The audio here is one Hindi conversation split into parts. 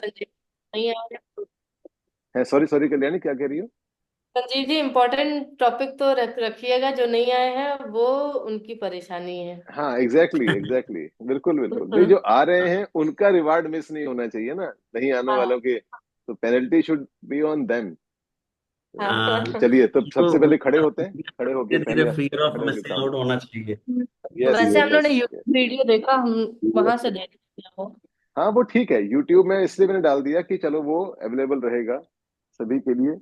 संजीव नहीं आए। है, सॉरी सॉरी कल्याणी, क्या कह रही हो? संजीव जी, इम्पोर्टेंट टॉपिक तो रखिएगा। जो नहीं आए हैं वो उनकी परेशानी है। हाँ एग्जैक्टली एग्जैक्टली, बिल्कुल बिल्कुल, नहीं जो आ रहे हैं उनका रिवार्ड मिस नहीं होना चाहिए ना, नहीं आने हाँ वालों के, तो penalty should be on them. तो हाँ। चलिए, तो तो सबसे पहले खड़े होते हैं, खड़े होके धीरे धीरे पहले फियर ऑफ खड़े होके मिसिंग काम। आउट होना चाहिए। यस वैसे हम लोगों ने यस। यूट्यूब वीडियो देखा, हम वहां से देख लिया वो। हाँ वो ठीक है, यूट्यूब में इसलिए मैंने डाल दिया कि चलो वो अवेलेबल रहेगा सभी के लिए।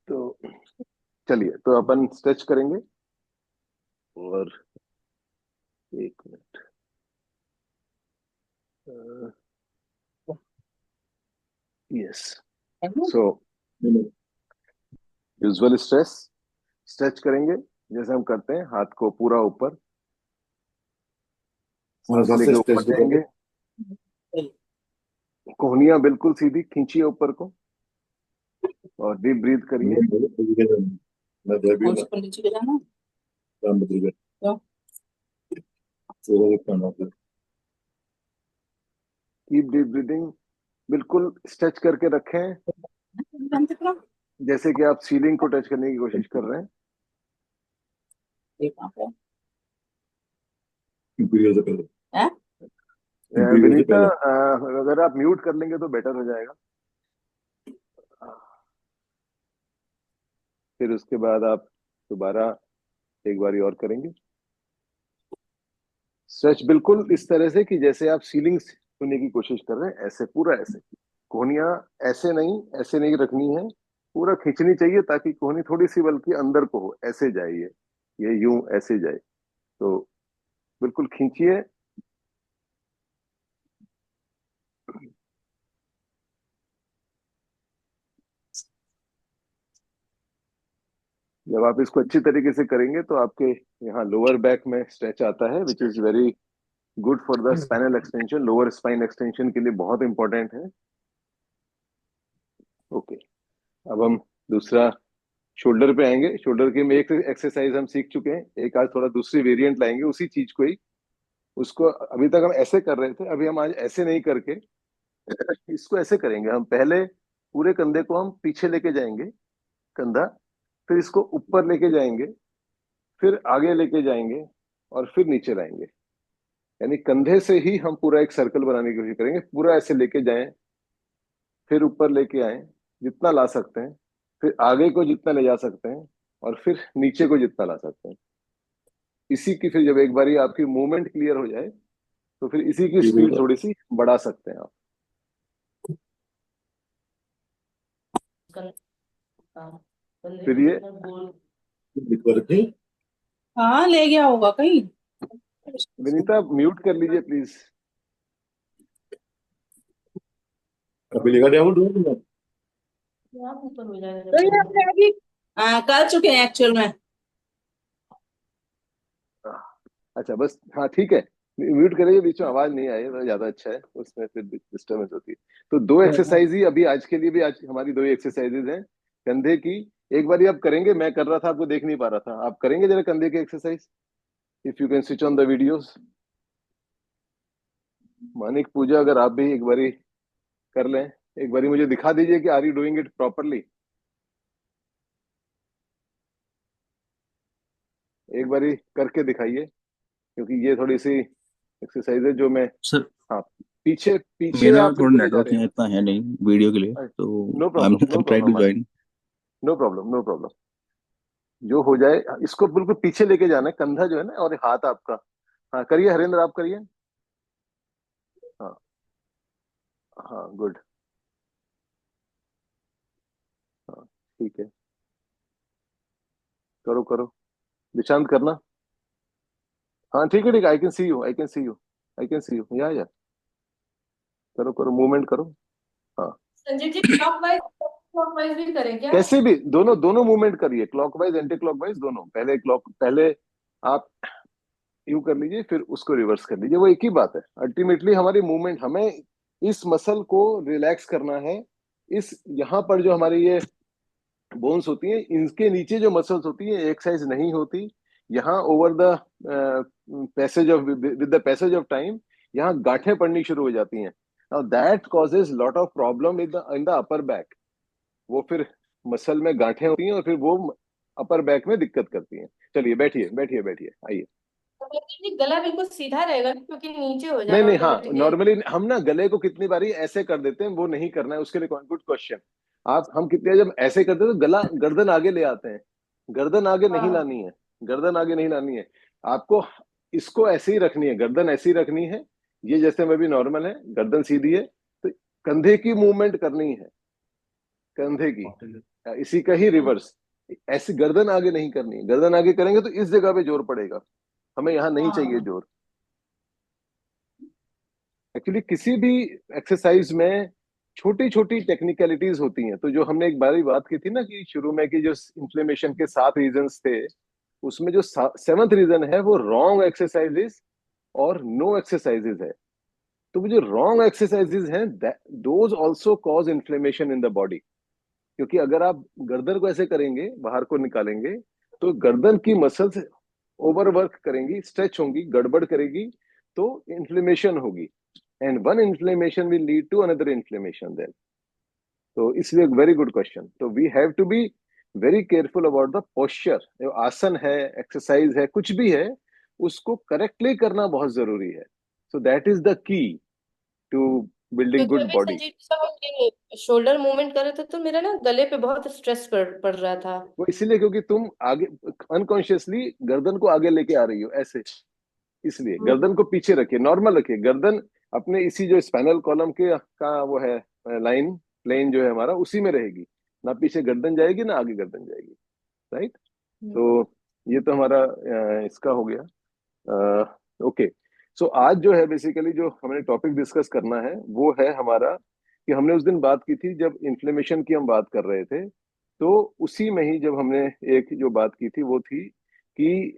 तो चलिए, तो अपन स्ट्रेच करेंगे। और एक मिनट। यस। सो यूजुअल स्ट्रेस स्ट्रेच करेंगे जैसे हम करते हैं, हाथ को पूरा ऊपर, सांस वहां से लेके ऊपर स्ट्रेच भी करके। जाएंगे। कोहनियां बिल्कुल सीधी खींचिए ऊपर को, और डीप ब्रीथ करिए। मैं जय भी हूँ ना, नीचे गिरा ना। राम बदल गए तो कीप डीप ब्रीदिंग, बिल्कुल स्ट्रेच करके रखें, जैसे कि आप सीलिंग को टच करने की कोशिश कर रहे हैं। वीडियो से पहले हैं? वीडियो से विनीता, पहले अगर आप म्यूट कर लेंगे तो बेटर हो जाएगा। फिर उसके बाद आप दोबारा एक बारी और करेंगे स्ट्रेच, बिल्कुल इस तरह से कि जैसे आप सीलिंग छूने की कोशिश कर रहे हैं, ऐसे पूरा ऐसे। कोहनियां ऐसे नहीं रखनी है, पूरा खींचनी चाहिए ताकि कोहनी थोड़ी सी बल्कि अंदर को हो, ऐसे जाए ये यूं ऐसे जाए। तो बिल्कुल खींचिए। जब आप इसको अच्छी तरीके से करेंगे तो आपके यहाँ लोअर बैक में स्ट्रेच आता है, which is very good for the spinal extension, lower spine extension के लिए बहुत इंपॉर्टेंट है। ओके, अब हम दूसरा शोल्डर पे आएंगे। शोल्डर की में एक एक्सरसाइज हम सीख चुके हैं, एक आज थोड़ा दूसरी वेरिएंट लाएंगे उसी चीज को ही। उसको अभी तक हम ऐसे कर रहे थे, अभी हम आज ऐसे नहीं करके इसको ऐसे करेंगे। हम पहले पूरे कंधे को हम पीछे लेके जाएंगे, कंधा, फिर इसको ऊपर लेके जाएंगे, फिर आगे लेके जाएंगे, और फिर नीचे लाएंगे। यानी कंधे से ही हम पूरा एक सर्कल बनाने की कोशिश करेंगे, पूरा ऐसे लेके जाएं, फिर ऊपर लेके आए जितना ला सकते हैं, फिर आगे को जितना ले जा सकते हैं, और फिर नीचे को जितना ला सकते हैं। इसी की फिर जब एक बारी आपकी मूवमेंट क्लियर हो जाए तो फिर इसी की टीवी स्पीड का थोड़ी सी बढ़ा सकते हैं आप। हाँ, बंदे फिर को ये जितना गोल। लिखवा रखी। हाँ ले गया होगा कहीं। विनीता, म्यूट कर लीजिए प्लीज। अभी लिखा दिया वो ढूंढ लो। यहाँ ऊपर हो जाएगा तो जब ये बंद हमने अभी कर चुके हैं एक्चुअल में। अच्छा बस, हाँ ठीक है, म्यूट करिए, बीच में आवाज नहीं आए तो ज्यादा अच्छा है, उसमें फिर डिस्टर्बेंस होती है। तो दो एक्सरसाइज ही अभी आज के लिए भी, आज हमारी दो ही एक्सरसाइजेज हैं कंधे की। एक बारी आप करेंगे, मैं कर रहा था आपको देख नहीं पा रहा था, आप करेंगे जरा कंधे की exercise, if you can switch on the videos. Manik Puja, अगर आप भी एक बारी कर लें, एक बारी मुझे दिखा दीजिए कि are you doing it properly. एक बारी करके दिखाइए, क्योंकि ये थोड़ी सी एक्सरसाइज है जो मैं, सर हाँ, पीछे पीछे मेरा आप थोड़ा बिल्कुल ले जा नेटवर्क रहे यहाँ हैं। इतना है नहीं वीडियो के लिए, तो no I am problem, no I try to problem, join. No problem, no problem. जो हो जाए, इसको बिल्कुल पीछे लेके जाना है, कंधा जो है ना, और हाथ आपका। हाँ करिए हरेंद्र, आप करिए। हाँ हाँ, गुड। हाँ ठीक है, करो करो, निशांत करना। हाँ ठीक है ठीक है, I can see you, I can see you, I can see you, या करो करो, मूवमेंट करो। हाँ, संजीव जी, क्लॉकवाइज भी करें क्या? कैसे भी, दोनों दोनों मूवमेंट करिए, क्लॉकवाइज एंटी क्लॉकवाइज दोनों। पहले आप यू कर लीजिए, फिर उसको रिवर्स कर लीजिए, वो एक ही बात है। अल्टीमेटली हमारी मूवमेंट, हमें इस मसल को रिलैक्स करना है। इस यहाँ पर जो हमारी ये बोन्स होती हैं, इनके नीचे जो मसल्स होती हैं एक्सरसाइज नहीं होती। यहाँ over the passage of, with the passage of time, यहाँ गांठें पड़नी शुरू हो जाती हैं। Now that causes lot of problem in the upper back. वो फिर मसल में गांठें होती हैं और फिर वो अपर बैक में दिक्कत करती हैं। चलिए बैठिए बैठिए बैठिए, आइए। तो जी गला बिल्कुल सीधा रहेगा ना, क्योंकि नीचे हो नहीं जाएगा नहीं, हाँ, ऑटोमेटिकली। नॉर्मली हम ना गले को कितनी बारी ऐसे कर देते हैं, वो नहीं करना है, उसके लिए गुड क्वेश्चन। आप हम कितने जब ऐसे करते हैं तो गला गर्दन आगे ले आते हैं, गर्दन आगे नहीं हाँ लानी है, गर्दन आगे नहीं लानी है आपको। इसको ऐसे ही रखनी है, गर्दन ऐसी ही रखनी है। ये जैसे में भी नॉर्मल है, गर्दन सीधी है, तो कंधे की मूवमेंट करनी है, कंधे की, इसी का ही रिवर्स। ऐसी गर्दन आगे नहीं करनी है, गर्दन आगे करेंगे तो इस जगह पे जोर पड़ेगा, हमें यहाँ नहीं चाहिए हाँ जोर। एक्चुअली किसी भी एक्सरसाइज में छोटी छोटी टेक्निकलिटीज होती हैं। तो जो हमने एक बारी बात की थी ना कि शुरू में कि जो इन्फ्लेमेशन के 7 रीजंस थे, उसमें जो 7th रीजन है वो रॉन्ग एक्सरसाइजेस और नो एक्सरसाइजेस है। तो वो जो रॉन्ग एक्सरसाइजेस हैं those also cause inflammation in the body. क्योंकि अगर आप गर्दन को ऐसे करेंगे, बाहर को निकालेंगे, तो गर्दन की मसल्स ओवरवर्क करेंगी, स्ट्रेच होंगी, गड़बड़ करेगी, तो इन्फ्लेमेशन होगी। And one inflammation will lead to another inflammation then. तो इसलिए वेरी गुड क्वेश्चन। तो we have to be very careful about the posture. जो आसन है, एक्सरसाइज है, कुछ भी है, उसको करेक्टली करना बहुत जरूरी है। So that is the key to building क्योंकि गुड अभी बॉडी। संजीव जी साहब ये शोल्डर मूवमेंट कर रहे थे तो मेरा ना गले पे बहुत स्ट्रेस पड़ रहा था। वो इसीलिए क्योंकि तुम आगे अनकॉन्शियसली गर्दन को आगे लेके आ रही हो ऐसे, इसलिए गर्दन को पीछे रखिए, नॉर्मल रखिए गर्दन अपने इसी जो स्पाइनल कॉलम के का वो है लाइन, प्लेन जो है हमारा, उसी में रहेगी। ना पीछे गर्दन जाएगी ना आगे गर्दन जाएगी, राइट। तो ये तो हमारा इसका हो गया। ओके। सो आज जो है बेसिकली जो हमने टॉपिक डिस्कस करना है वो है हमारा कि हमने उस दिन बात की थी जब इन्फ्लेमेशन की हम बात कर रहे थे, तो उसी में ही जब हमने एक जो बात की थी वो थी कि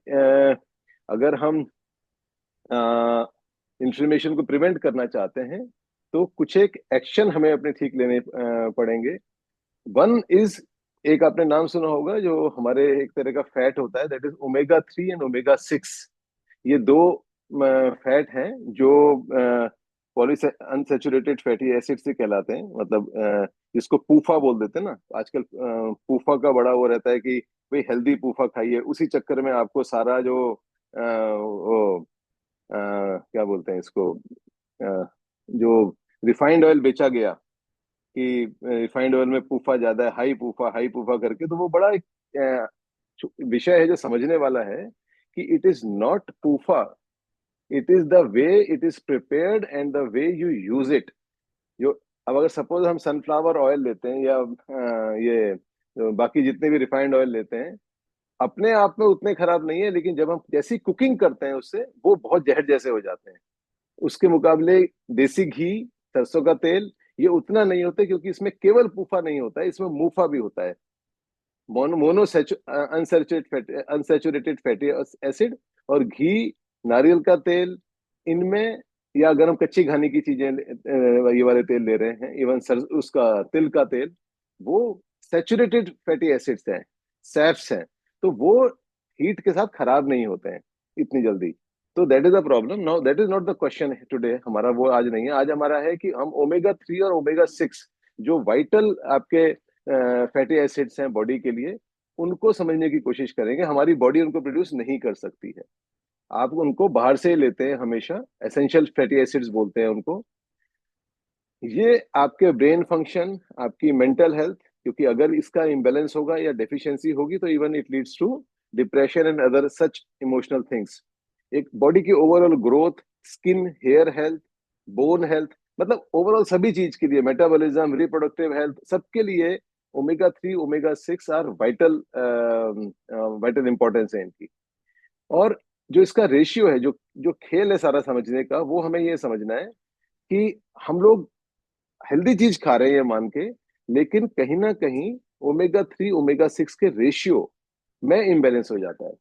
अगर हम इन्फ्लेमेशन को प्रिवेंट करना चाहते हैं तो कुछ एक एक्शन हमें अपने ठीक लेने पड़ेंगे। वन इज, एक आपने नाम सुना होगा जो हमारे एक तरह का फैट होता है, that is omega 3 and omega 6। ये दो फैट हैं जो पॉली अनसेचुरेटेड फैटी एसिड से कहलाते हैं। मतलब जिसको पूफा बोल देते हैं ना आजकल। पूफा का बड़ा वो रहता है कि भाई हेल्दी पूफा खाइए, उसी चक्कर में आपको सारा जो वो क्या बोलते हैं इसको, जो रिफाइंड ऑयल बेचा गया कि रिफाइंड ऑयल में पूफा ज्यादा है, हाई पूफा करके, तो वो बड़ा एक विषय है जो समझने वाला है कि it is not पूफा, it is the way it is prepared and the way you use it. जो अब अगर सपोज हम सनफ्लावर ऑयल लेते हैं या ये बाकी जितने भी रिफाइंड ऑयल लेते हैं, अपने आप में उतने खराब नहीं है, लेकिन जब हम जैसी कुकिंग करते हैं उससे वो बहुत जहर जैसे हो जाते हैं। उसके मुकाबले देसी घी, सरसों का तेल, ये उतना नहीं होता क्योंकि इसमें केवल पूफा नहीं होता है, इसमें मूफा भी होता है, मोनो अनसेचुरेटेड फैटी एसिड। और घी, नारियल का तेल, इनमें, या अगर हम कच्ची घानी की चीजें ये वाले तेल ले रहे हैं, इवन उसका तिल का तेल, वो सेचुरेटेड फैटी एसिड्स हैं, सैफ्स हैं, तो वो हीट के साथ खराब नहीं होते हैं इतनी जल्दी। तो that is a problem. Now that is not the question today, हमारा वो आज नहीं है। आज हमारा है कि हम ओमेगा 3 और ओमेगा 6 जो वाइटल आपके फैटी एसिड्स हैं बॉडी के लिए, उनको समझने की कोशिश करेंगे। हमारी बॉडी उनको प्रोड्यूस नहीं कर सकती है, आप उनको बाहर से ही लेते हैं हमेशा, एसेंशियल फैटी एसिड्स बोलते हैं उनको। ये आपके ब्रेन फंक्शन, आपकी मेंटल हेल्थ, क्योंकि अगर इसका इम्बेलेंस होगा या डेफिशिएंसी होगी तो even it leads to depression and other such emotional things. एक बॉडी की overall growth, skin, hair health, bone health, मतलब ओवरऑल सभी चीज के लिए, मेटाबॉलिज्म, रिप्रोडक्टिव हेल्थ, सबके लिए omega 3 omega 6 are vital, vital importance है इनकी। और जो इसका रेशियो है, जो जो खेल है सारा समझने का, वो हमें ये समझना है कि हम लोग हेल्दी चीज खा रहे हैं ये मान के, लेकिन कहीं ना कहीं ओमेगा 3 ओमेगा 6 के रेशियो में इम्बेलेंस हो जाता है।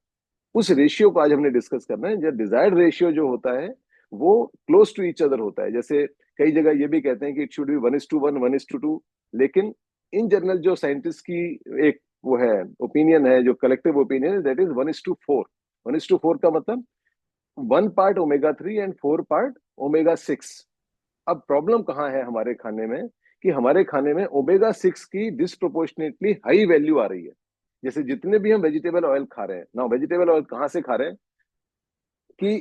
उस रेशियो को आज हमने डिस्कस करना है। जो डिजायर्ड रेशियो जो होता है वो क्लोज टू ईच अदर होता है। जैसे कई जगह ये भी कहते हैं कि इट शुड बी 1:1, 1:2, लेकिन इन जनरल जो साइंटिस्ट की एक वो है, ओपिनियन है, जो कलेक्टिव ओपिनियन है, दैट इज 1:4। 1:4 का मतलब 1 part omega 3 and 4 part omega 6। अब प्रॉब्लम कहाँ है हमारे खाने में, कि हमारे खाने में ओमेगा 6 की डिस्प्रोपोर्शनेटली हाई वैल्यू आ रही है। जैसे जितने भी हम वेजिटेबल ऑयल खा रहे हैं ना, वेजिटेबल ऑयल कहाँ से खा रहे हैं, कि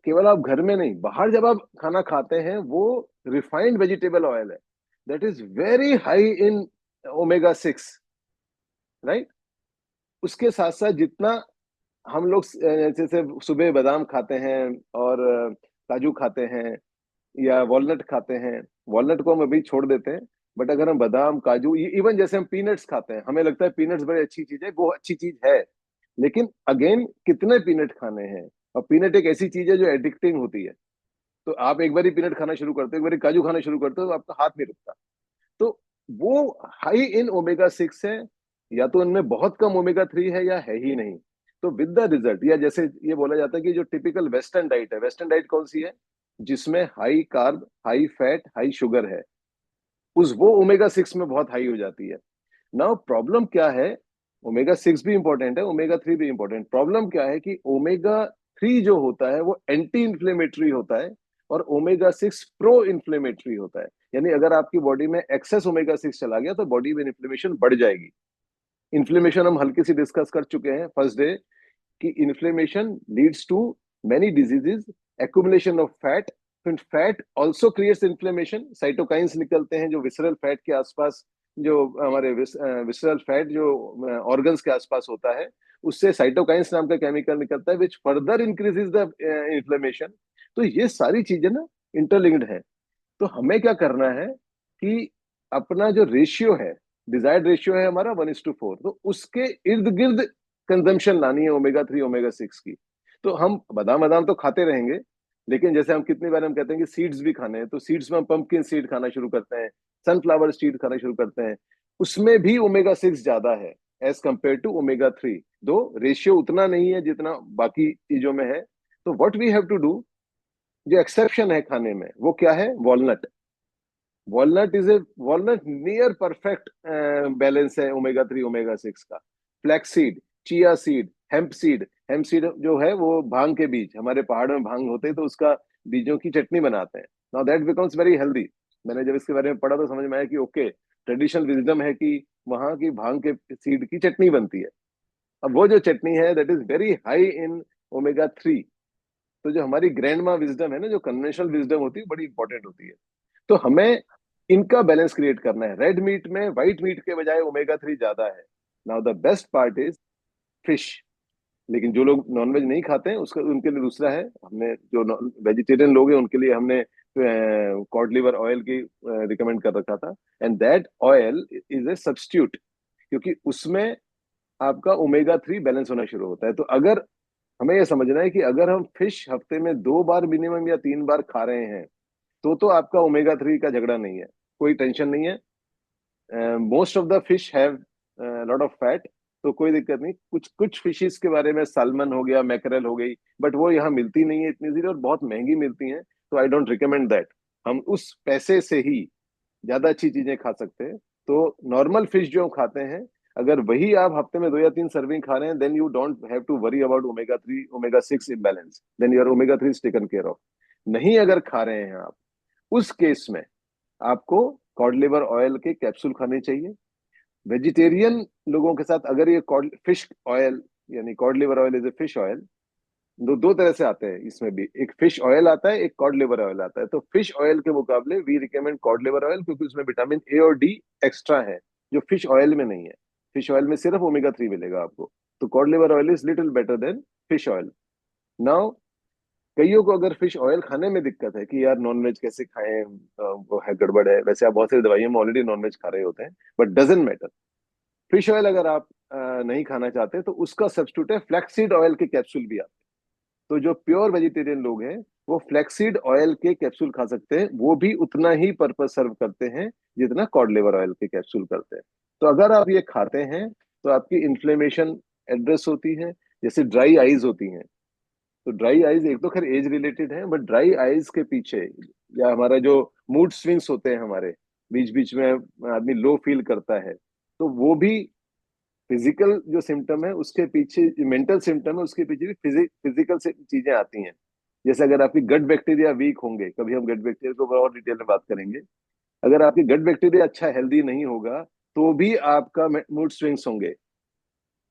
केवल आप घर में नहीं, बाहर जब आप खाना खाते हैं वो रिफाइंड वेजिटेबल ऑयल है, that is very high in omega 6, right. उसके साथ साथ जितना हम लोग जैसे सुबह बादाम खाते हैं और काजू खाते हैं या वॉलनट खाते हैं, वॉलनट को हम अभी छोड़ देते हैं, बट अगर हम बादाम काजू, इवन जैसे हम पीनट्स खाते हैं, हमें लगता है पीनट्स बड़ी अच्छी चीज है, वो अच्छी चीज है, लेकिन अगेन कितने पीनट खाने हैं। और पीनट एक ऐसी चीज है जो एडिक्टिंग होती है। तो आप एक बार ही पीनट खाना शुरू करते हो, एक बार काजू खाना शुरू करते हो, तो आपका हाथ नहीं रुकता। तो वो हाई इन ओमेगा 6 है, या तो उनमें बहुत कम ओमेगा 3 है या है ही नहीं। तो विद द रिजल्ट, या जैसे ये बोला जाता है कि जो टिपिकल वेस्टर्न डाइट है, वेस्टर्न डाइट कौन सी है, जिसमें high carb, high fat, high sugar है, उस वो ओमेगा 6 में बहुत हाई हो जाती है। नाउ प्रॉब्लम क्या है, ओमेगा 6 भी इंपॉर्टेंट है, ओमेगा 3 भी इंपॉर्टेंट, प्रॉब्लम क्या है कि ओमेगा 3 जो होता है वो एंटी इंफ्लेमेटरी होता है, और ओमेगा 6 प्रो इंफ्लेमेटरी होता है। यानी अगर आपकी बॉडी में एक्सेस ओमेगा 6 चला गया तो बॉडी में इन्फ्लेमेशन बढ़ जाएगी। इन्फ्लेमेशन हम हल्के से डिस्कस कर चुके हैं फर्स्ट डे, कि inflammation leads to many diseases, accumulation of fat, fat also creates inflammation, cytokines निकलते हैं जो विसरल फैट के आसपास, जो हमारे विसरल फैट जो ऑर्गन्स के आसपास होता है, उससे साइटोकाइंस नाम का केमिकल निकलता है, which further increases the inflammation. तो ये सारी चीजें ना इंटरलिंक्ड है। तो हमें क्या करना है कि अपना जो रेशियो है, डिजायर्ड रेशियो है हमारा 1:4, तो उसके इर्द गिर्द कंजम्पशन लानी है ओमेगा 3 ओमेगा 6 की। तो हम बादाम बादाम तो खाते रहेंगे, लेकिन जैसे हम कितनी बार हम कहते हैं कि सीड्स भी खाने हैं, तो सीड्स में हम पंपकिन सीड खाना शुरू करते हैं, सनफ्लावर सीड खाना शुरू करते हैं, उसमें भी ओमेगा 6 ज्यादा है एज कंपेयर टू ओमेगा 3। दो रेशियो उतना नहीं है जितना बाकी चीजों में है। तो what we have to do, जो एक्सेप्शन है खाने में वो क्या है, walnut. Walnut near perfect balance है ओमेगा 3 ओमेगा 6 का। Flaxseed, chia seed, hemp seed जो है वो भांग के बीज, हमारे पहाड़ में भांग होते हैं तो उसका बीजों की चटनी बनाते हैं। Now that becomes very healthy. मैंने जब इसके बारे में पढ़ा तो समझ में आया कि ओके, ट्रेडिशनल विजडम है कि वहां की भांग के सीड की चटनी बनती है। अब वो जो चटनी है that is very high in omega 3। तो जो हमारी ग्रैंड माँ विजडम है ना, जो कन्वेंशनल विजडम होती है, बड़ी इंपॉर्टेंट होती है। तो हमें इनका बैलेंस क्रिएट करना है। रेड मीट में व्हाइट मीट के बजाय ओमेगा 3 ज्यादा है। Now the best part is fish. लेकिन जो लोग नॉनवेज नहीं खाते हैं उसका, उनके लिए दूसरा है। हमने जो वेजिटेरियन लोग हैं उनके लिए हमने कॉड लिवर ऑयल की रिकमेंड कर रखा था, and that oil is a substitute, क्योंकि उसमें आपका ओमेगा 3 बैलेंस होना शुरू होता है। तो अगर हमें यह समझना है कि अगर हम फिश हफ्ते में 2 बार मिनिमम या 3 बार खा रहे हैं, तो आपका ओमेगा 3 का झगड़ा नहीं है, कोई टेंशन नहीं है। Most of the fish have lot of fat, तो कोई दिक्कत नहीं। कुछ कुछ फिशेस के बारे में, सालमन हो गया, मैकरेल हो गई, बट वो यहाँ मिलती नहीं है इतनी इजीली और बहुत महंगी मिलती हैं, तो आई डोंट रिकमेंड दैट। हम उस पैसे से ही ज्यादा अच्छी चीजें खा सकते हैं। तो नॉर्मल फिश जो हम खाते हैं, अगर वही आप हफ्ते में 2 या 3 सर्विंग खा रहे हैं, then you don't have to worry about omega 3 omega 6 imbalance, then your omega 3 is taken care of. नहीं अगर खा रहे हैं आप, उस केस में आपको कॉड लिवर ऑयल के कैप्सूल खाने चाहिए। वेजिटेरियन लोगों के साथ अगर ये कॉड फिश ऑयल, यानी code liver oil is a fish oil, दो दो तरह से आते हैं इसमें भी, एक फिश ऑयल आता है, एक कॉड लिवर ऑयल आता है। तो फिश ऑयल के मुकाबले we recommend cod liver oil, क्योंकि उसमें विटामिन ए और डी एक्स्ट्रा है, जो फिश ऑयल में नहीं है। फिश ऑयल में सिर्फ ओमेगा 3 मिलेगा आपको। तो code liver oil is little better than fish oil. Now कईयों को अगर फिश ऑयल खाने में दिक्कत है कि यार नॉनवेज कैसे खाएं, वो है गड़बड़ है, वैसे आप बहुत सारी दवाइयों में ऑलरेडी नॉनवेज खा रहे होते हैं, but doesn't matter. Fish oil अगर आप नहीं खाना चाहते तो उसका सब्स्टिट्यूट है फ्लैक्सीड ऑयल के कैप्सूल भी आते हैं। तो जो प्योर वेजिटेरियन लोग हैं वो फ्लैक्सीड ऑयल के कैप्सूल खा सकते हैं, वो भी उतना ही पर्पस सर्व करते हैं जितना कॉड लिवर ऑयल के कैप्सूल करते हैं। तो अगर आप ये खाते हैं तो आपकी इन्फ्लेमेशन एड्रेस होती है। जैसे ड्राई आईज होती हैं, तो ड्राई आईज एक तो खैर एज रिलेटेड है, बट ड्राई आईज के पीछे, या हमारा जो मूड स्विंग्स होते हैं हमारे, बीच बीच में आदमी लो फील करता है, तो वो भी फिजिकल जो सिम्टम है उसके पीछे, मेंटल सिम्टम है उसके पीछे भी फिजिकल से चीजें आती हैं। जैसे अगर आपकी गट बैक्टीरिया वीक होंगे, कभी हम गट बैक्टीरिया के ऊपर और डिटेल में बात करेंगे, अगर आपकी गट बैक्टीरिया अच्छा हेल्दी नहीं होगा तो भी आपका मूड स्विंग्स होंगे,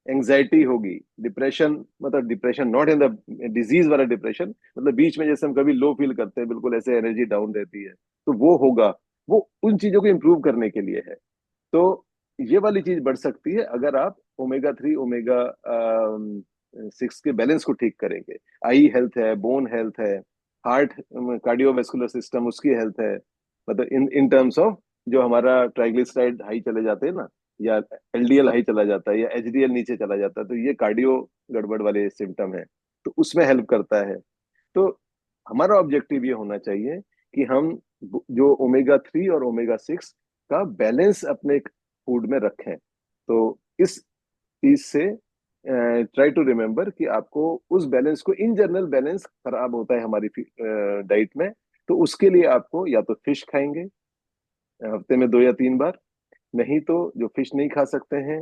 एंजाइटी होगी, डिप्रेशन, मतलब depression not in the disease वाला डिप्रेशन, मतलब बीच में जैसे हम कभी लो फील करते हैं, बिल्कुल ऐसे एनर्जी डाउन रहती है, तो वो होगा। वो उन चीजों को इंप्रूव करने के लिए है। तो ये वाली चीज बढ़ सकती है अगर आप ओमेगा 3 ओमेगा 6 के बैलेंस को ठीक करेंगे। आई हेल्थ है, बोन हेल्थ है, हार्ट, कार्डियोवेस्कुलर सिस्टम उसकी हेल्थ है, मतलब इन इन टर्म्स ऑफ जो हमारा ट्राइग्लिसराइड हाई चले जाते हैं ना, या एलडीएल हाई चला जाता है, या एचडीएल नीचे चला जाता है, तो ये कार्डियो गड़बड़ वाले सिम्टम है, तो उसमें हेल्प करता है। तो हमारा ऑब्जेक्टिव ये होना चाहिए कि हम जो ओमेगा 3 और ओमेगा 6 का बैलेंस अपने फूड में रखें। तो इस चीज से ट्राई टू रिमेम्बर कि आपको उस बैलेंस को, इन जनरल बैलेंस खराब होता है हमारी डाइट में, तो उसके लिए आपको या तो फिश खाएंगे हफ्ते में 2 या 3 बार, नहीं तो जो फिश नहीं खा सकते हैं,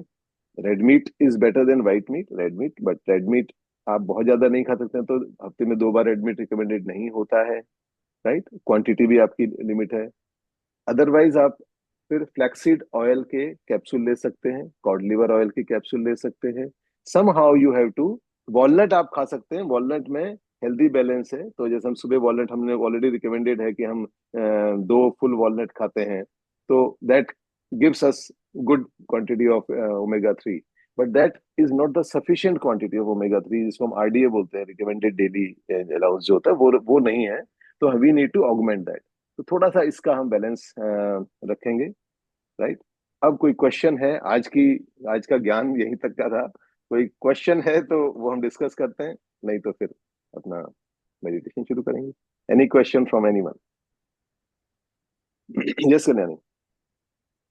red meat is better than white meat, red meat, but red meat आप बहुत ज्यादा नहीं खा सकते हैं, तो हफ्ते में 2 बार रेड मीट रिकमेंडेड नहीं होता है, राइट, क्वांटिटी भी आपकी लिमिट है। अदरवाइज आप फिर फ्लैक्सीड ऑयल के कैप्सूल ले सकते हैं, कॉड लिवर ऑयल के कैप्सूल ले सकते हैं, somehow you have to. Walnut आप खा सकते हैं, वॉलनट में हेल्दी बैलेंस है, तो जैसे हम सुबह वॉलनट, हमने ऑलरेडी रिकमेंडेड है कि हम 2 फुल वॉलनट खाते हैं, तो that gives us good quantity of omega 3, but that is not the sufficient quantity of omega 3, जिसको हम आरडीए बोलते हैं, रिकमेंडेड डेली अलाउंस जो होता है, वो नहीं है, तो we need to augment that. तो थोड़ा सा इसका हम बैलेंस रखेंगे, राइट। अब कोई क्वेश्चन है? आज का ज्ञान यहीं तक का था। कोई क्वेश्चन है तो वो हम डिस्कस करते हैं, नहीं तो फिर अपना मेडिटेशन शुरू करेंगे। Any question from anyone? Yes Kalyani.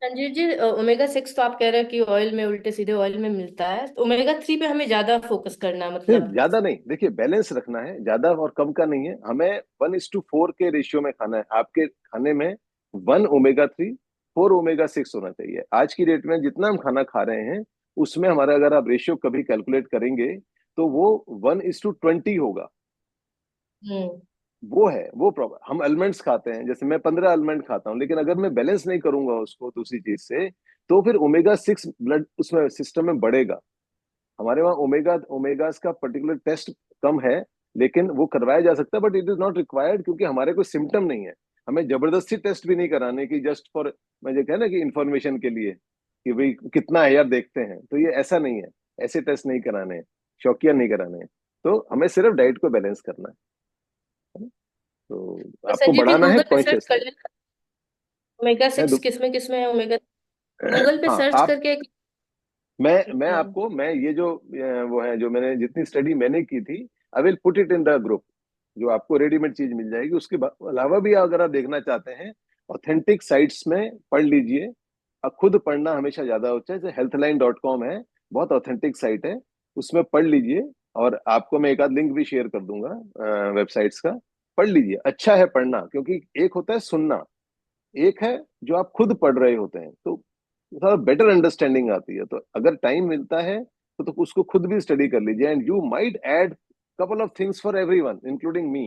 Sanjeev ji, omega 6 तो आप कह रहे हैं कि ऑयल में, उल्टे सीधे ऑयल में मिलता है, तो ओमेगा 3 पे हमें ज्यादा फोकस करना है नहीं, मतलब? ज्यादा नहीं, देखिए बैलेंस रखना है, ज्यादा और कम का नहीं है, हमें 1:4 के रेशियो में खाना है। आपके खाने में 1 ओमेगा 3, 4 ओमेगा 6 होना चाहिए। आज की डेट में जितना हम खाना खा रहे हैं उसमें हमारा, अगर आप रेशियो कभी कैलकुलेट करेंगे तो वो 1:20 होगा। हम्म। वो है वो प्रॉब्लम। हम अलमंड्स खाते हैं, जैसे मैं 15 अलमंड खाता हूँ, लेकिन अगर मैं बैलेंस नहीं करूंगा उसको दूसरी चीज से, तो फिर ओमेगा 6 ब्लड उसमें सिस्टम में बढ़ेगा। हमारे वहाँ ओमेगास का पर्टिकुलर टेस्ट कम है, लेकिन वो करवाया जा सकता है, but it is not required, क्योंकि हमारे कोई सिम्टम नहीं है। हमें जबरदस्ती टेस्ट भी नहीं कराने की, जस्ट फॉर, मैं जो कह ना कि इंफॉर्मेशन के लिए, कि भाई कितना है यार देखते हैं, तो ये ऐसा नहीं है। ऐसे टेस्ट नहीं कराने हैं, शौकिया नहीं कराने हैं। तो हमें सिर्फ डाइट को बैलेंस करना है ना? तो तो आपको संजीव जी, बढ़ाना है गूगल पे सर्च कर कॉन्शियसली। लेना, ओमेगा मैं 6 किस में है ओमेगा। गूगल पे हाँ, सर्च आप, करके। मैं आपको, मैं ये जो वो है, जो मैंने जितनी स्टडी मैंने की थी, I will put it in the group, जो आपको रेडीमेड चीज मिल जाएगी। उसके अलावा भी अगर आप देखना चाहते हैं, ऑथेंटिक साइट्स में पढ़ लीजिए। खुद पढ़ना हमेशा ज्यादा होता है, जैसे healthline.com है, बहुत ऑथेंटिक साइट है, उसमें पढ़ लीजिए। और आपको मैं एक आध लिंक भी शेयर कर दूंगा वेबसाइट्स का, पढ़ लीजिए। अच्छा है पढ़ना, क्योंकि एक होता है सुनना, एक है जो आप खुद पढ़ रहे होते हैं, तो थोड़ा बेटर अंडरस्टैंडिंग आती है। तो अगर टाइम मिलता है तो उसको खुद भी स्टडी कर लीजिए, and you might add couple of things for everyone including me,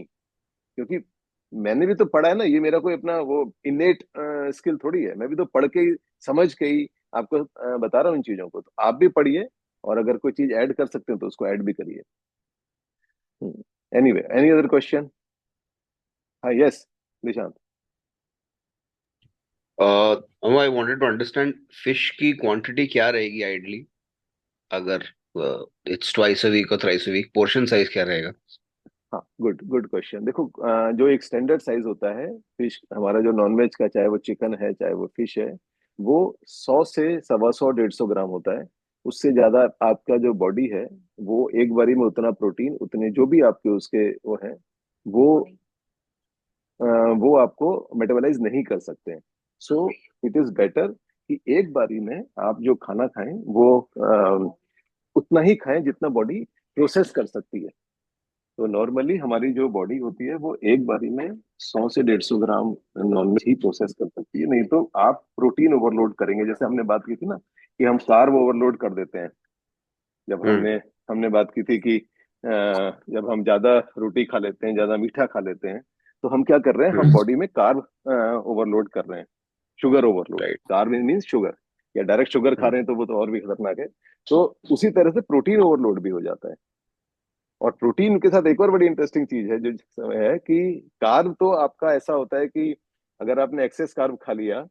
क्योंकि मैंने भी तो पढ़ा है ना, ये मेरा कोई अपना वो इनेट स्किल थोड़ी है, मैं भी तो पढ़ के ही, समझ के ही आपको बता रहा हूँ इन चीजों को। तो आप भी पढ़िए, और अगर कोई चीज ऐड कर सकते हैं तो उसको ऐड भी करिए। Anyway, any other question? हाँ, yes Nishant. I wanted to understand fish की क्वांटिटी क्या रहेगी आइडली, अगर इट्स ट्वाइस अ वीक और thrice a week, portion size क्या रहेगा? हाँ, गुड गुड क्वेश्चन। देखो, जो एक स्टैंडर्ड साइज होता है फिश हमारा, जो नॉनवेज का, चाहे वो चिकन है चाहे वो फिश है, वो 100 से 125 150 ग्राम होता है। उससे ज्यादा आपका जो बॉडी है, वो एक बारी में उतना प्रोटीन, उतने जो भी आपके उसके वो है, वो वो आपको मेटाबोलाइज नहीं कर सकते हैं। सो इट इज बेटर कि एक बारी में आप जो खाना खाएं वो उतना ही खाएं जितना बॉडी प्रोसेस कर सकती है। तो नॉर्मली हमारी जो बॉडी होती है वो एक बारी में 100 से 150 ग्राम नॉनवेज ही प्रोसेस कर सकती है, नहीं तो आप प्रोटीन ओवरलोड करेंगे। जैसे हमने बात की थी ना कि हम कार्ब ओवरलोड कर देते हैं, जब हम्म। हमने हमने बात की थी कि जब हम ज्यादा रोटी खा लेते हैं, ज्यादा मीठा खा लेते हैं, तो हम क्या कर रहे हैं, हम हम्म। बॉडी में कार्ब ओवरलोड कर रहे हैं, sugar overload. Right. Carb means sugar, या डायरेक्ट शुगर खा हम्म। रहे हैं तो वो तो और भी खतरनाक है। तो उसी तरह से प्रोटीन ओवरलोड भी हो जाता है। और प्रोटीन के साथ एक और बड़ी इंटरेस्टिंग चीज है जो है कि कार्ब तो आपका ऐसा होता है कि अगर आपने एक्सेस कार्ब खा लिया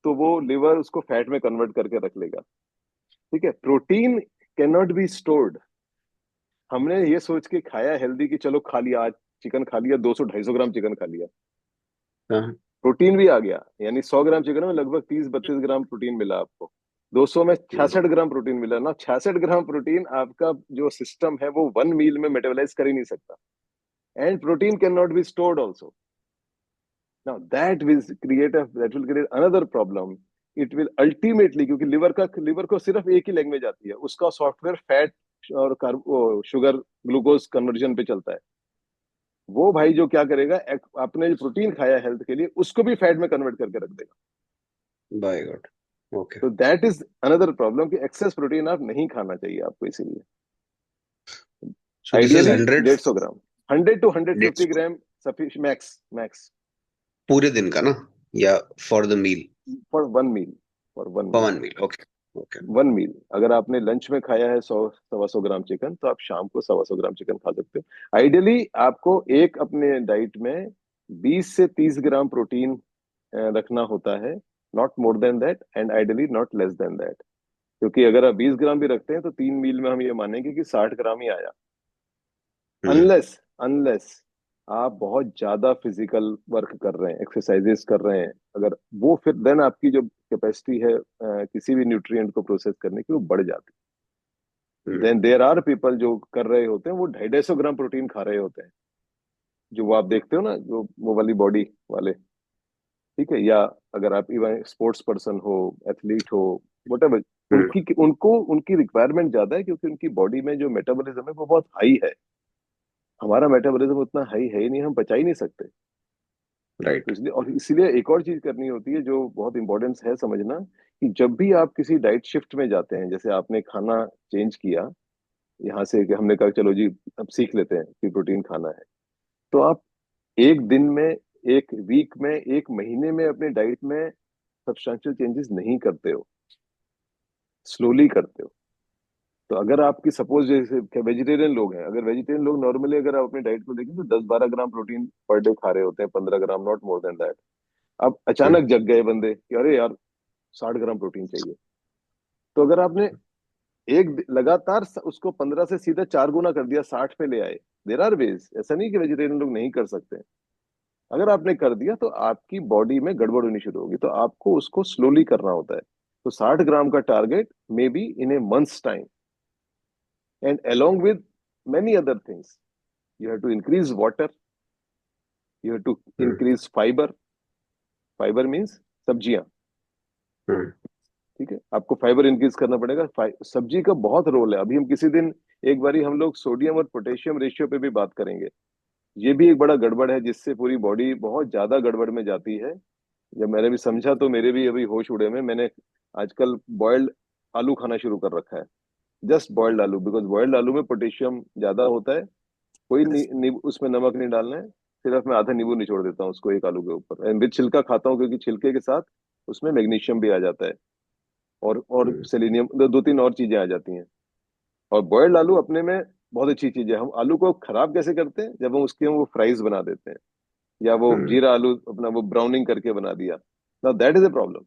तो वो लिवर उसको फैट में कन्वर्ट करके रख लेगा। ठीक है, protein can not be stored. हमने ये सोच के खाया हेल्दी कि चलो खा लिया, आज चिकन खा लिया, 200-250 ग्राम चिकन खा लिया, हाँ। प्रोटीन भी आ गया, यानी 100 ग्राम चिकन में लगभग 30-32 ग्राम प्रोटीन मिला आपको। 200 में हम्म। 66 ग्राम प्रोटीन मिला ना। 66 ग्राम प्रोटीन आपका जो सिस्टम है वो 1 मील में मेटाबोलाइज कर ही नहीं सकता। And protein can not be stored also. Now that will create another problem. It will ultimately, क्योंकि लिवर को सिर्फ एक ही लैंग्वेज आती है, उसका सॉफ्टवेयर फैट और कार्ब शुगर ग्लूकोज कन्वर्जन पे चलता है। वो भाई जो क्या करेगा, आपने जो प्रोटीन खाया हेल्थ के लिए उसको भी फैट में कन्वर्ट करके रख देगा। By god. ओके। तो दैट इज अनदर प्रॉब्लम कि एक्सेस प्रोटीन आप नहीं खाना चाहिए आपको, इसीलिए so this is ideally 100 150 gram, 100 to 150 gram sufficient, max max पूरे दिन का ना, या for the meal? For 1 meal, for one for meal 1 meal. Okay. Okay. 1 meal. अगर आपने लंच में खाया है 100-125 ग्राम चिकन, तो आप शाम को 125 ग्राम चिकन खा सकते हो। आइडियली आपको एक अपने डाइट में 20 से 30 ग्राम प्रोटीन रखना होता है, not more than that, and ideally not less than that. क्योंकि अगर आप 20 ग्राम भी रखते हैं तो 3 मील में हम ये मानेंगे कि 60 ग्राम ही आया। हम्म। अनलेस अनलेस आप बहुत ज्यादा फिजिकल वर्क कर रहे हैं, एक्सरसाइजेस कर रहे हैं, अगर वो फिर देन आपकी जो कैपेसिटी है किसी भी न्यूट्रिएंट को प्रोसेस करने की, वो बढ़ जाती है। हम्म। देन देयर आर पीपल जो कर रहे होते हैं, वो 250-250 ग्राम प्रोटीन खा रहे होते हैं, जो वो आप देखते हो ना, जो वो वाली बॉडी वाले। ठीक है, या अगर आप इवन स्पोर्ट्स पर्सन हो, एथलीट हो, वट हम्म। उनकी रिक्वायरमेंट ज्यादा है, क्योंकि उनकी बॉडी में जो मेटाबॉलिज्म है वो बहुत हाई है। हमारा मेटाबॉलिज्म उतना हाई है ही नहीं, हम पचा ही नहीं सकते। तो राइट। इसलिए, और इसीलिए एक और चीज करनी होती है जो बहुत इंपॉर्टेंस है समझना, कि जब भी आप किसी डाइट शिफ्ट में जाते हैं, जैसे आपने खाना चेंज किया यहाँ से, कि हमने कहा चलो जी अब सीख लेते हैं कि प्रोटीन खाना है, तो आप एक दिन में, एक वीक में, एक महीने में अपने डाइट में सब्सटेंशियल चेंजेस नहीं करते हो, स्लोली करते हो। तो अगर आपकी सपोज जैसे वेजिटेरियन लोग हैं, अगर वेजिटेरियन लोग नॉर्मली अगर आप अपने डाइट को देखें तो 10-12 ग्राम प्रोटीन पर डे खा रहे होते हैं, 15 ग्राम, नॉट मोर देन दैट। अब हम्म। अचानक जग गए बंदे कि अरे यार 60 ग्राम प्रोटीन चाहिए, तो अगर आपने लगातार उसको 15 से सीधा 4 गुना कर दिया, 60 पे ले आए, देर आर वेज, ऐसा नहीं कि वेजिटेरियन लोग नहीं कर सकते। अगर आपने कर दिया तो आपकी बॉडी में गड़बड़ होनी शुरू होगी, तो आपको उसको स्लोली करना होता है। तो 60 ग्राम का target may be in A months time, and along with many other things, you have to increase water, you have to hmm. increase fiber means सब्जियां। हम्म। ठीक है, आपको फाइबर इंक्रीज करना पड़ेगा। सब्जी का बहुत रोल है। अभी हम किसी दिन एक बारी हम लोग सोडियम और पोटेशियम रेशियो पे भी बात करेंगे। ये भी एक बड़ा गड़बड़ है, जिससे पूरी बॉडी बहुत ज्यादा गड़बड़ में जाती है। जब मैंने भी समझा तो मेरे भी अभी होश उड़े में, मैंने आजकल बॉइल्ड आलू खाना शुरू कर रखा है। जस्ट बॉइल्ड आलू, बिकॉज बॉइल्ड आलू में पोटेशियम ज्यादा होता है। कोई उसमें नमक नहीं डालना है, सिर्फ मैं आधा नींबू निचोड़ देता हूँ उसको एक आलू के ऊपर, एंड विद छिलका खाता हूँ, क्योंकि छिलके के साथ उसमें मैग्नीशियम भी आ जाता है, और हम्म। सेलेनियम, दो तीन और चीजें आ जाती हैं। और बॉयल्ड आलू अपने में बहुत अच्छी चीज है। हम आलू को खराब कैसे करते हैं, जब हम उसके वो फ्राइज बना देते हैं, या वो हम्म। जीरा आलू अपना वो ब्राउनिंग करके बना दिया। Now that is a problem.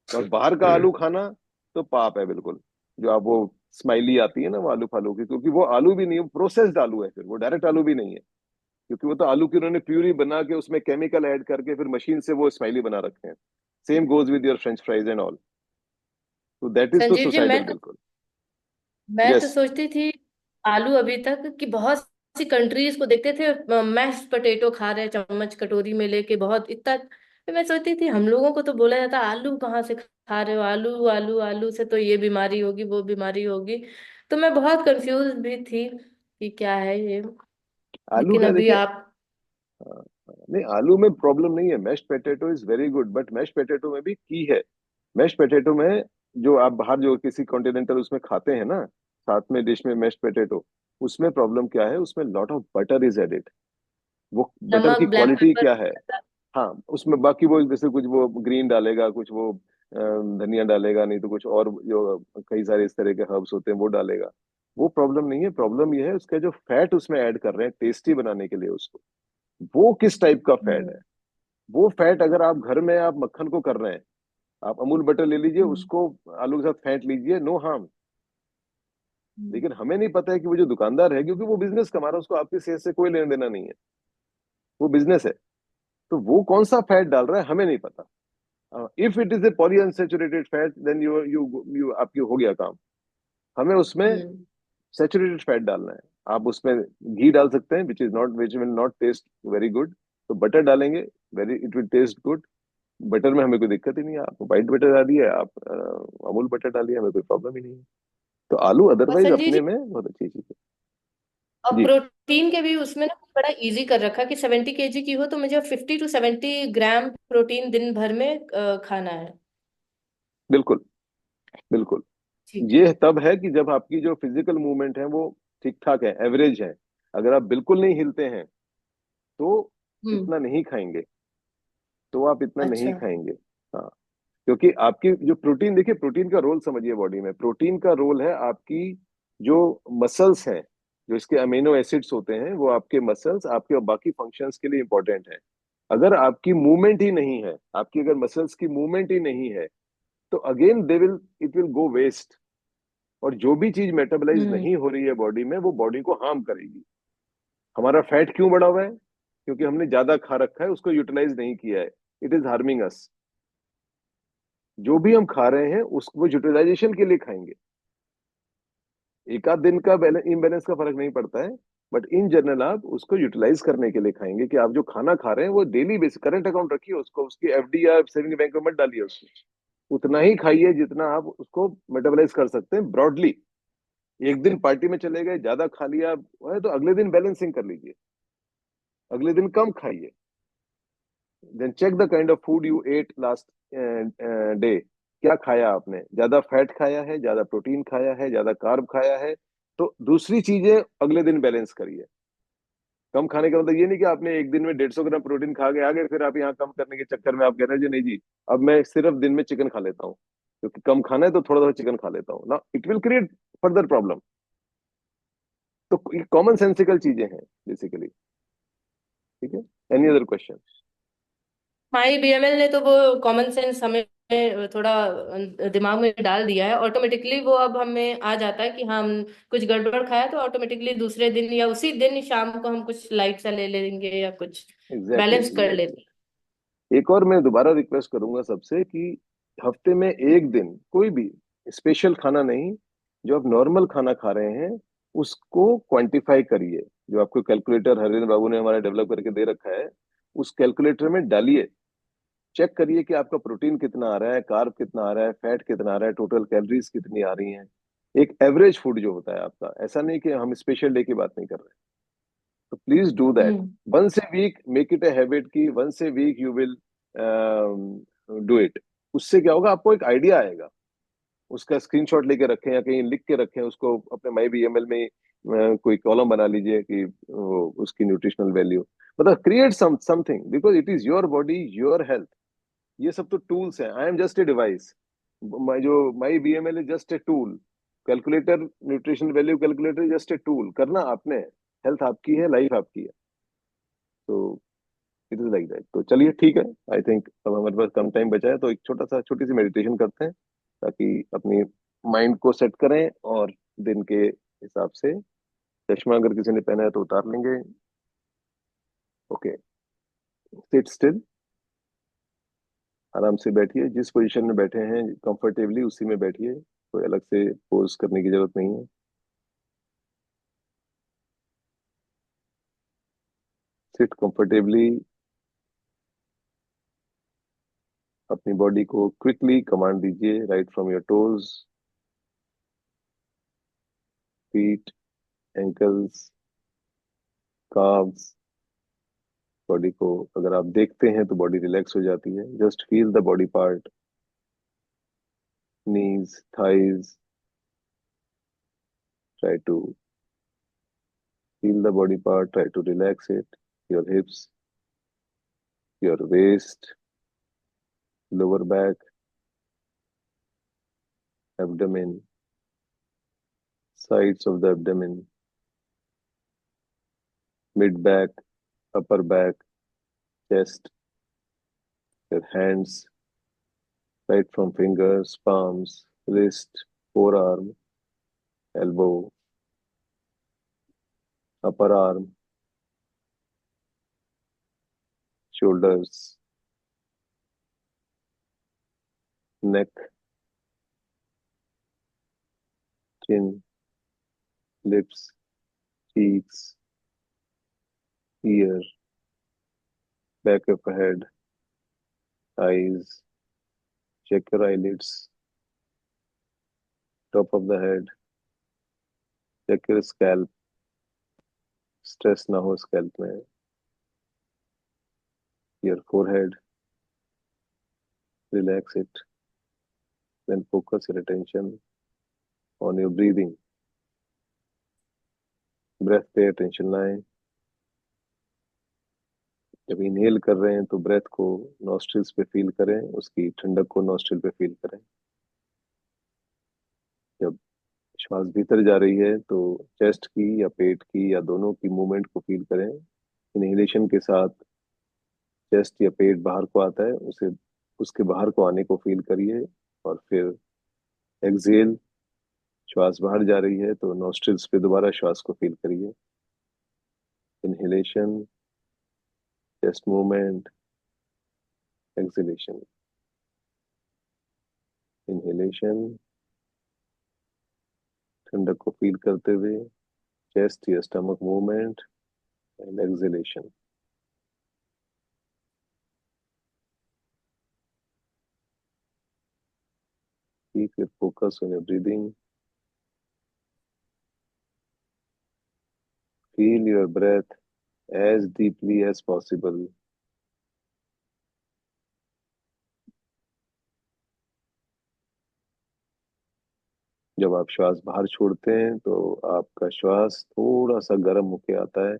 और बाहर का हम्म। आलू खाना तो पाप है बिल्कुल। जो आप वो स्माइली आती है ना वो आलू फालू की, क्योंकि वो आलू भी नहीं, वो प्रोसेस्ड आलू है, फिर वो डायरेक्ट आलू भी नहीं है, क्योंकि वो तो आलू की उन्होंने प्यूरी बना के उसमें केमिकल ऐड करके फिर मशीन से वो स्माइली बना रखे हैं। Same goes with your French fries and all. तो दैट इज तो संजीव जी, सुसाइडल बिल्कुल। मैं तो यस। सोचती थी आलू अभी तक कि बहुत सी कंट्रीज को देखते थे मैश्ड पोटेटो खा रहे चम्मच कटोरी में लेके, बहुत इतना। फिर मैं सोचती थी हम लोगों को तो बोला जाता आलू कहाँ से खा रहे हो, आलू आलू आलू से तो ये बीमारी होगी वो बीमारी होगी। तो मैं बहुत कंफ्यूज भी थी कि क्या है ये। आलू लेकिन का अभी देखिए, आप। नहीं आलू में प्रॉब्लम नहीं है, mashed potato is very good, but mashed potato में भी की है। मैश्ड पोटैटो में जो आप बाहर जो किसी कॉन्टिनेंटल उसमें खाते हैं ना, साथ में डिश में मैश्ड पोटैटो, उसमें प्रॉब्लम क्या है, उसमें lot of butter is added. वो बटर नमक, की ब्लैक क्वालिटी पेपर। क्या है? हाँ, उसमें बाकी वो जैसे कुछ वो ग्रीन डालेगा, कुछ वो धनिया डालेगा, नहीं तो कुछ और जो कई सारे इस तरह के हर्ब्स होते हैं वो डालेगा। वो प्रॉब्लम नहीं है, प्रॉब्लम ये है उसका जो फैट उसमें ऐड कर रहे हैं टेस्टी बनाने के लिए उसको, वो किस टाइप का फैट हम्म। है। वो फैट अगर आप घर में आप मक्खन को कर रहे हैं, आप अमूल बटर ले लीजिए, हम्म। उसको आलू के साथ फेंट लीजिए, नो हार्म। हम्म। लेकिन हमें नहीं पता है कि वो जो दुकानदार है, क्योंकि वो बिजनेस कमा रहा है, उसको आपकी सेहत से कोई लेना देना नहीं है, वो बिजनेस है। तो वो कौन सा फैट डाल रहा है हमें नहीं पता। If it is a polyunsaturated fat then you you you आपकी हो गया काम। हमें उसमें हम्म। सैचुरेटेड फैट डालना है। आप उसमें घी डाल सकते हैं, which will not taste very good. तो बटर डालेंगे, very it will taste good. Butter में हमें कोई दिक्कत ही नहीं है, आप व्हाइट बटर डालिए, आप अमूल बटर डालिए, हमें कोई प्रॉब्लम ही नहीं है। तो आलू और अदरवाइज संजीव जी, अपने में बहुत अच्छी चीज है। और जी प्रोटीन के भी उसमें ना बड़ा इजी कर रखा कि 70 kg की हो तो मुझे 50 to 70 ग्राम प्रोटीन दिन भर में खाना है। बिल्कुल, बिल्कुल। ठीक है। ये तब है कि जब आपकी जो फिजिकल मूवमेंट है वो ठीक ठाक है, एवरेज है। अगर आप बिल्कुल नहीं हिलते हैं तो हम्म। इतना नहीं खाएंगे, तो आप इतना नहीं अच्छा। खाएंगे। हाँ, क्योंकि आपकी जो प्रोटीन, देखिए प्रोटीन का रोल समझिए बॉडी में। प्रोटीन का रोल है आपकी जो मसल्स हैं, जो इसके अमीनो एसिड्स होते हैं, वो आपके मसल्स आपके बाकी फंक्शंस के लिए इंपॉर्टेंट है। अगर आपकी मूवमेंट ही नहीं है, आपकी अगर मसल्स की मूवमेंट ही नहीं है, तो again they will it will go waste. और जो भी चीज मेटाबोलाइज हम्म। नहीं हो रही है बॉडी में, वो बॉडी को हार्म करेगी। हमारा फैट क्यों बढ़ा हुआ है? क्योंकि हमने ज्यादा खा रखा है, उसको यूटिलाइज नहीं किया है। इट इज हार्मिंग अस। जो भी हम खा रहे हैं उसको यूटिलाइजेशन के लिए खाएंगे। एक आध दिन का इम्बैलेंस का फर्क नहीं पड़ता है, बट इन जनरल आप उसको यूटिलाइज करने के लिए खाएंगे। कि आप जो खाना खा रहे हैं वो डेली बेसिस करंट अकाउंट रखिए उसको, उसकी एफडी या सेविंग बैंक में मत डालिए उसको। उतना ही खाइए जितना आप उसको मेटाबोलाइज कर सकते हैं ब्रॉडली। एक दिन पार्टी में चले गए, ज्यादा खा लिया है, तो अगले दिन बैलेंसिंग कर लीजिए, अगले दिन कम खाइए। Then check the kind of food you ate last day. क्या खाया आपने? ज्यादा फैट खाया है, ज्यादा प्रोटीन खाया है, ज्यादा कार्ब खाया है? तो दूसरी चीजें अगले दिन बैलेंस करिए। कम खाने का मतलब ये नहीं कि आपने एक दिन में 150 ग्राम प्रोटीन खा के आ गए, फिर आप यहाँ कम करने के चक्कर में आप कह रहे हैं जी नहीं जी, अब मैं सिर्फ दिन में चिकन खा लेता हूँ, क्योंकि कम खाना है तो थोड़ा थोड़ा चिकन खा लेता हूँ ना, it will create further problem. तो ये कॉमन सेंसिकल चीजें हैं बेसिकली। ठीक है, एनी अदर क्वेश्चन? हमारी बीएमएल ने तो वो कॉमन सेंस हमें थोड़ा दिमाग में डाल दिया है ऑटोमेटिकली। वो अब हमें आ जाता है कि हम कुछ गड़बड़ खाया तो ऑटोमेटिकली दूसरे दिन या उसी दिन शाम को हम कुछ लाइट सा ले लेंगे या कुछ एग्जैक्टली, बैलेंस कर एग्जैक्टली। लेंगे। एक और मैं दोबारा रिक्वेस्ट करूंगा सबसे कि हफ्ते में एक दिन कोई भी स्पेशल खाना नहीं, जो आप नॉर्मल खाना खा रहे हैं उसको क्वांटिफाई करिए। जो आपको कैलकुलेटर हरिंद्र बाबू ने हमारा डेवलप करके दे रखा है, उस कैलकुलेटर में डालिए। चेक करिए कि आपका प्रोटीन कितना आ रहा है, कार्ब कितना आ रहा है, फैट कितना आ रहा है, टोटल कैलोरीज कितनी आ रही हैं। एक एवरेज फूड जो होता है आपका, ऐसा नहीं कि हम स्पेशल डे की बात नहीं कर रहे। तो please do that. Hmm. Once a week make it a habit की once a week you will do it. उससे क्या होगा, आपको एक आइडिया आएगा। उसका स्क्रीनशॉट लेके रखें या कहीं लिख के रखें उसको, अपने माई बीएमएल में कोई कॉलम बना लीजिए कि उसकी न्यूट्रिशनल वैल्यू, मतलब create something, because it is your body, your health. ये सब तो टूल्स हैं, I am just a device. My BML is just a tool. Calculator, nutrition value calculator is just a tool. करना आपने है, हेल्थ आपकी है, लाइफ आपकी है। तो इट इज लाइक दैट। तो चलिए ठीक है, आई थिंक अब हमारे पास कम टाइम बचा है, तो एक छोटी सी मेडिटेशन करते हैं, ताकि अपनी माइंड को सेट करें। और दिन के हिसाब से चश्मा अगर किसी ने पहना है तो उतार लेंगे। ओके, सिट स्टिल, आराम से बैठिए। जिस पोजीशन में बैठे हैं कंफर्टेबली उसी में बैठिए, कोई अलग से पोज करने की जरूरत नहीं है। Seat comfortably. अपनी बॉडी को क्विकली कमांड दीजिए, right from your toes, feet, ankles, calves। Body को अगर आप देखते हैं तो बॉडी रिलैक्स हो जाती है। Just feel the body part, knees, thighs। Try to Feel the body part, try to relax it. Your hips, your waist, lower back, abdomen, sides of the abdomen, mid back, upper back, chest, your hands, right from fingers, palms, wrist, forearm, elbow, upper arm, shoulders, neck, chin, lips, cheeks, ear, back of the head, eyes, check your eyelids, top of the head, check your scalp, stress ना हो स्कैल्प में, your forehead, relax it, then focus your attention on your breathing. Breath पे अटेंशन लाएं. जब इनहेल कर रहे हैं तो ब्रेथ को नॉस्ट्रिल्स पे फील करें, उसकी ठंडक को नॉस्ट्रिल पे फील करें. जब श्वास भीतर जा रही है तो चेस्ट की या पेट की या दोनों की मूवमेंट को फील करें. इनहेलेशन के साथ चेस्ट या पेट बाहर को आता है, उसे उसके बाहर को आने को फील करिए. और फिर एक्सहेल, श्वास बाहर जा रही है तो नॉस्ट्रिल्स पे दोबारा श्वास को फील करिए. Inhalation, chest movement, exhalation. Inhalation, ठंडक को फील करते हुए चेस्ट या stomach movement, and exhalation. Keep your focus on your breathing. Feel your breath as deeply as possible. जब आप श्वास बाहर छोड़ते हैं तो आपका श्वास थोड़ा सा गर्म होके आता है.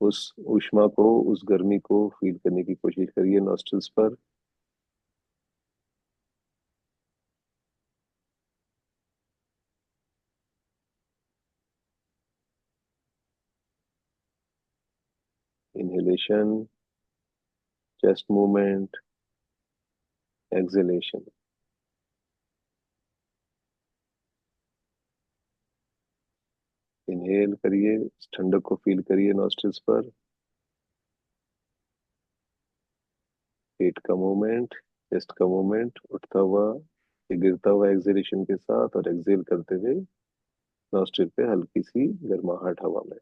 उस ऊष्मा को, उस गर्मी को फील करने की कोशिश करिए नॉस्ट्रिल्स पर. Inhalation, chest movement, exhalation. Inhale करिए, ठंडक को फील करिए नॉस्ट्रिल्स पर. पेट का मूवमेंट, चेस्ट का मूवमेंट, उठता हुआ या गिरता हुआ एक्सहेलेशन के साथ, और एक्सहेल करते हुए नॉस्ट्रिल पे हल्की सी गर्माहट हवा में.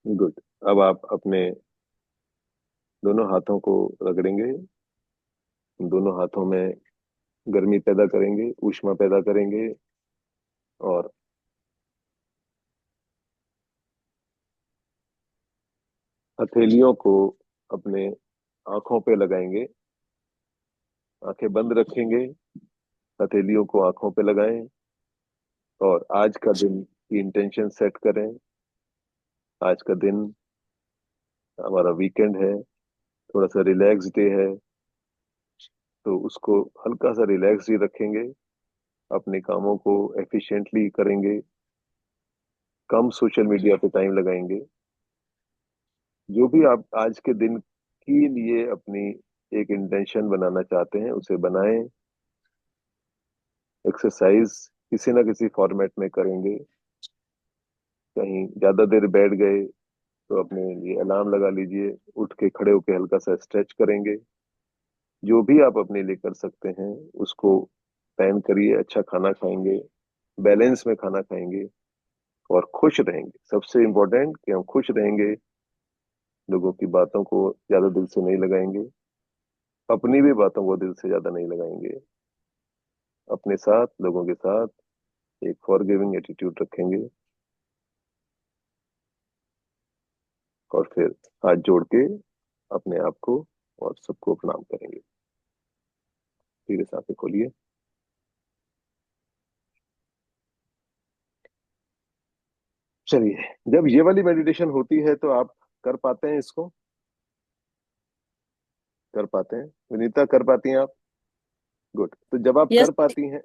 गुड. अब आप अपने दोनों हाथों को रगड़ेंगे. दोनों हाथों में गर्मी पैदा करेंगे, ऊष्मा पैदा करेंगे, और हथेलियों को अपने आंखों पे लगाएंगे. आंखें बंद रखेंगे, हथेलियों को आंखों पे लगाएं, और आज का दिन की इंटेंशन सेट करें. आज का दिन हमारा वीकेंड है, थोड़ा सा रिलैक्स डे है, तो उसको हल्का सा रिलैक्स ही रखेंगे. अपने कामों को एफिशिएंटली करेंगे, कम सोशल मीडिया पे टाइम लगाएंगे. जो भी आप आज के दिन के लिए अपनी एक इंटेंशन बनाना चाहते हैं उसे बनाएं. एक्सरसाइज किसी ना किसी फॉर्मेट में करेंगे. कहीं ज्यादा देर बैठ गए तो अपने लिए अलार्म लगा लीजिए, उठ के खड़े होके हल्का सा स्ट्रेच करेंगे. जो भी आप अपने लिए कर सकते हैं उसको प्लान करिए. अच्छा खाना खाएंगे, बैलेंस में खाना खाएंगे, और खुश रहेंगे. सबसे इम्पोर्टेंट कि हम खुश रहेंगे, लोगों की बातों को ज्यादा दिल से नहीं लगाएंगे, अपनी भी बातों को दिल से ज्यादा नहीं लगाएंगे. अपने साथ, लोगों के साथ एक फॉरगिविंग एटीट्यूड रखेंगे, और फिर हाथ जोड़ के अपने आप को और सबको प्रणाम करेंगे. धीरे से आंखें खोलिए. चलिए, जब ये वाली मेडिटेशन होती है तो आप कर पाते हैं इसको? कर पाते हैं? विनीता, कर पाती हैं आप? गुड। तो जब आप यस। कर पाती हैं,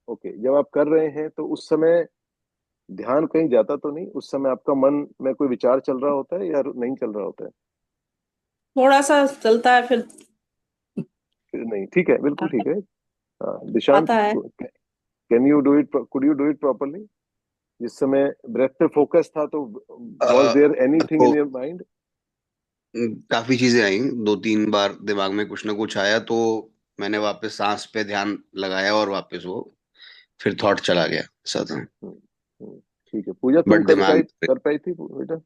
ओके, जब आप कर रहे हैं तो उस समय ध्यान कहीं जाता तो नहीं? उस समय आपका मन में कोई विचार चल रहा होता है या नहीं चल रहा होता है? थोड़ा सा चलता है फिर फिर नहीं, ठीक है, बिल्कुल ठीक है। हाँ, दिशांत, आता है। Can you do it, could you do it properly? जिस समय ब्रेथ पे फोकस था तो वॉज देयर एनीथिंग इन तो योर माइंड? काफी चीजें आई, 2-3 बार दिमाग में कुछ ना कुछ आया, तो मैंने वापस सांस पे ध्यान लगाया और वापस वो फिर थॉट चला गया, ऐसा था। ठीक है। पूजा, तुम बट दिमाग कर पाई थी बेटा?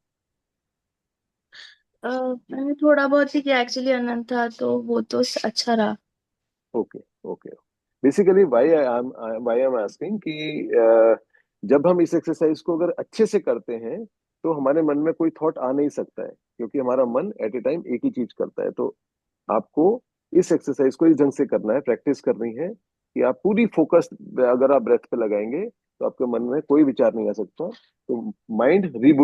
मैंने थोड़ा बहुत ही किया एक्चुअली, अनंत था तो वो तो अच्छा रहा। Okay, okay. Basically why I am asking कि जब हम इस एक्सरसाइज को अगर अच्छे से करते हैं तो हमारे मन में कोई थॉट आ नहीं सकता है, क्योंकि हमारा मन एट ए टाइम एक ही चीज करता है। तो आपको इस एक्सरसाइज को इस ढंग से करना है, प्रैक्टिस करनी है कि आप पूरी फोकस अगर आप ब्रेथ पे लगाएंगे तो आपके मन में कोई विचार नहीं आ सकता। तो माइंड रीबूट